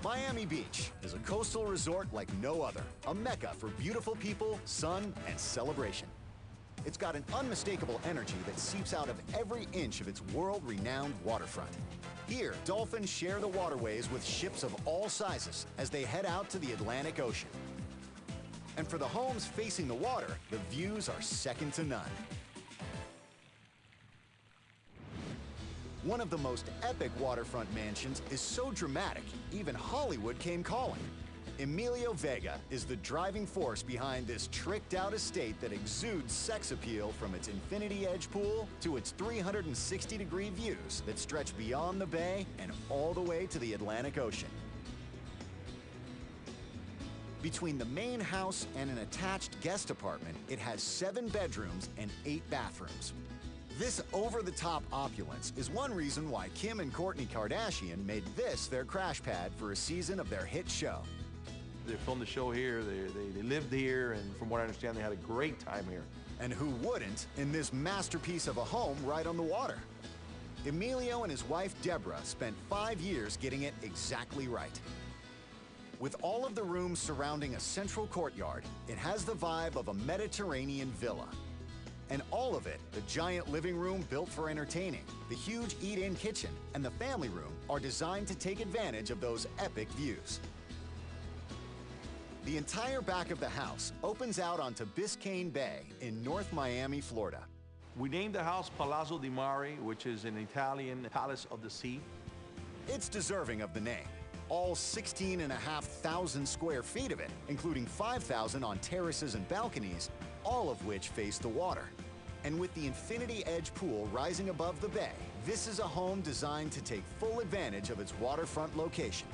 Miami Beach is a coastal resort like no other, a mecca for beautiful people, sun, and celebration. It's got an unmistakable energy that seeps out of every inch of its world-renowned waterfront. Here, dolphins share the waterways with ships of all sizes as they head out to the Atlantic Ocean. And for the homes facing the water, the views are second to none. One of the most epic waterfront mansions is so dramatic, even Hollywood came calling. Emilio Vega is the driving force behind this tricked-out estate that exudes sex appeal from its infinity edge pool to its 360-degree views that stretch beyond the bay and all the way to the Atlantic Ocean. Between the main house and an attached guest apartment, it has 7 bedrooms and 8 bathrooms. This over-the-top opulence is one reason why Kim and Kourtney Kardashian made this their crash pad for a season of their hit show. They filmed the show here, they lived here, and from what I understand, they had a great time here. And who wouldn't in this masterpiece of a home right on the water? Emilio and his wife Deborah spent 5 years getting it exactly right. With all of the rooms surrounding a central courtyard, it has the vibe of a Mediterranean villa. And all of it, the giant living room built for entertaining, the huge eat-in kitchen, and the family room are designed to take advantage of those epic views. The entire back of the house opens out onto Biscayne Bay in North Miami, Florida. We named the house Palazzo di Mare, which is an Italian palace of the sea. It's deserving of the name. All 16,500 square feet of it, including 5,000 on terraces and balconies, all of which face the water. And with the infinity edge pool rising above the bay, this is a home designed to take full advantage of its waterfront location.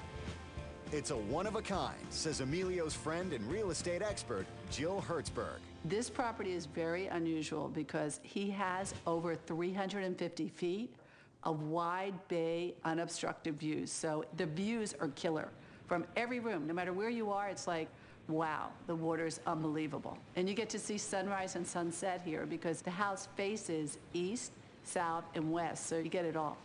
It's a one-of-a-kind, says Emilio's friend and real estate expert, Jill Hertzberg. This property is very unusual because he has over 350 feet of wide bay, unobstructed views. So the views are killer. From every room, no matter where you are, it's like, wow, the water's unbelievable. And you get to see sunrise and sunset here because the house faces east, south, and west, so you get it all.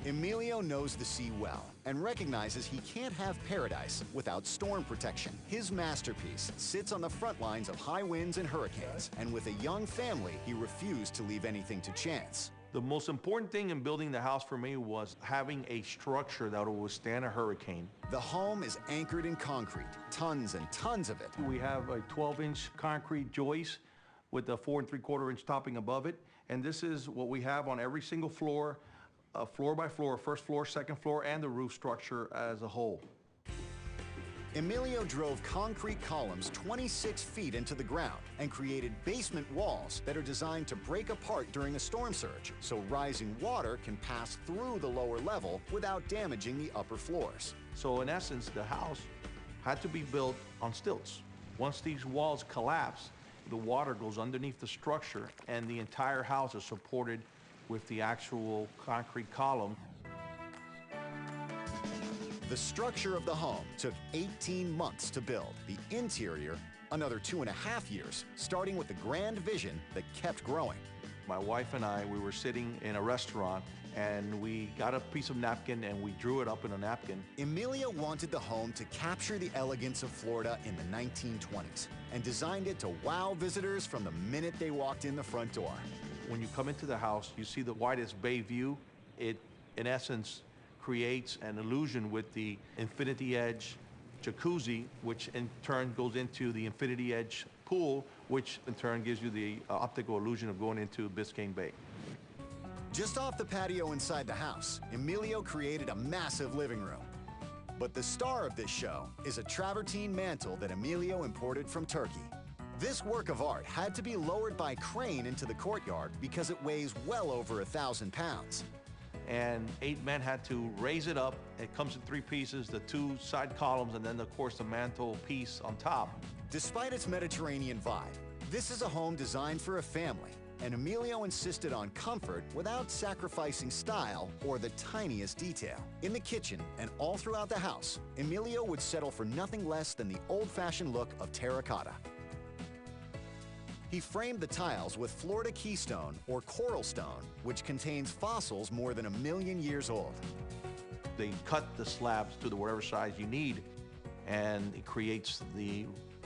Emilio knows the sea well and recognizes he can't have paradise without storm protection. His masterpiece sits on the front lines of high winds and hurricanes, and with a young family, he refused to leave anything to chance. The most important thing in building the house for me was having a structure that will withstand a hurricane. The home is anchored in concrete, tons and tons of it. We have a 12-inch concrete joist with a 4 3/4-inch topping above it, and this is what we have on every single floor, floor by floor, first floor, second floor, and the roof structure as a whole. Emilio drove concrete columns 26 feet into the ground and created basement walls that are designed to break apart during a storm surge, so rising water can pass through the lower level without damaging the upper floors. So in essence, the house had to be built on stilts. Once these walls collapse, the water goes underneath the structure and the entire house is supported with the actual concrete column. The structure of the home took 18 months to build. The interior, another 2.5 years, starting with the grand vision that kept growing. My wife and I, we were sitting in a restaurant and we got a piece of napkin and we drew it up in a napkin. Emilio wanted the home to capture the elegance of Florida in the 1920s and designed it to wow visitors from the minute they walked in the front door. When you come into the house, you see the widest bay view. It, in essence, creates an illusion with the infinity edge jacuzzi, which in turn goes into the infinity edge pool, which in turn gives you the optical illusion of going into Biscayne Bay. Just off the patio inside the house, Emilio created a massive living room. But the star of this show is a travertine mantle that Emilio imported from Turkey. This work of art had to be lowered by crane into the courtyard because it weighs well over 1,000 pounds. And 8 men had to raise it up. It comes in 3 pieces, the 2 side columns, and then, of course, the mantle piece on top. Despite its Mediterranean vibe, this is a home designed for a family, and Emilio insisted on comfort without sacrificing style or the tiniest detail. In the kitchen and all throughout the house, Emilio would settle for nothing less than the old-fashioned look of terracotta. He framed the tiles with Florida keystone or coral stone, which contains fossils more than 1 million years old. They cut the slabs to the whatever size you need, and it creates the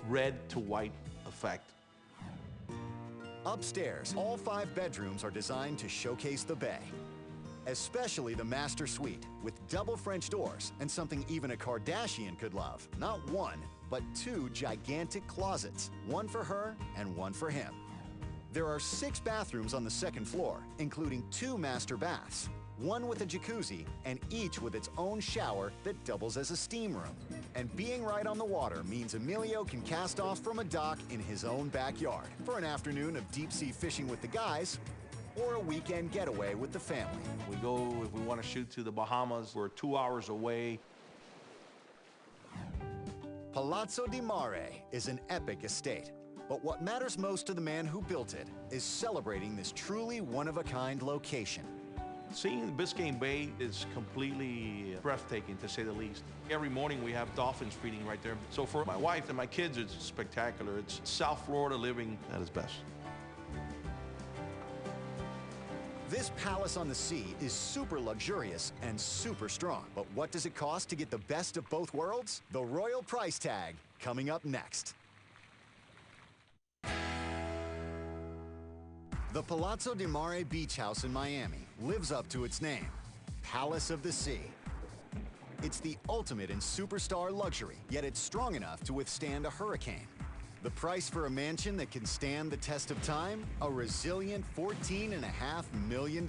red to white effect. Upstairs, all 5 bedrooms are designed to showcase the bay, especially the master suite with double French doors and something even a Kardashian could love. Not 1, but 2 gigantic closets, one for her and one for him. There are 6 bathrooms on the 2nd floor, including 2 master baths, one with a jacuzzi, and each with its own shower that doubles as a steam room. And being right on the water means Emilio can cast off from a dock in his own backyard for an afternoon of deep-sea fishing with the guys or a weekend getaway with the family. We go, if we want to shoot to the Bahamas, we're 2 hours away. Palazzo di Mare is an epic estate, but what matters most to the man who built it is celebrating this truly one-of-a-kind location. Seeing Biscayne Bay is completely breathtaking, to say the least. Every morning we have dolphins feeding right there. So for my wife and my kids, it's spectacular. It's South Florida living at its best. This palace on the sea is super luxurious and super strong. But what does it cost to get the best of both worlds? The royal price tag, coming up next. The Palazzo di Mare beach house in Miami lives up to its name, Palace of the Sea. It's the ultimate in superstar luxury, yet it's strong enough to withstand a hurricane. The price for a mansion that can stand the test of time? A resilient $14.5 million.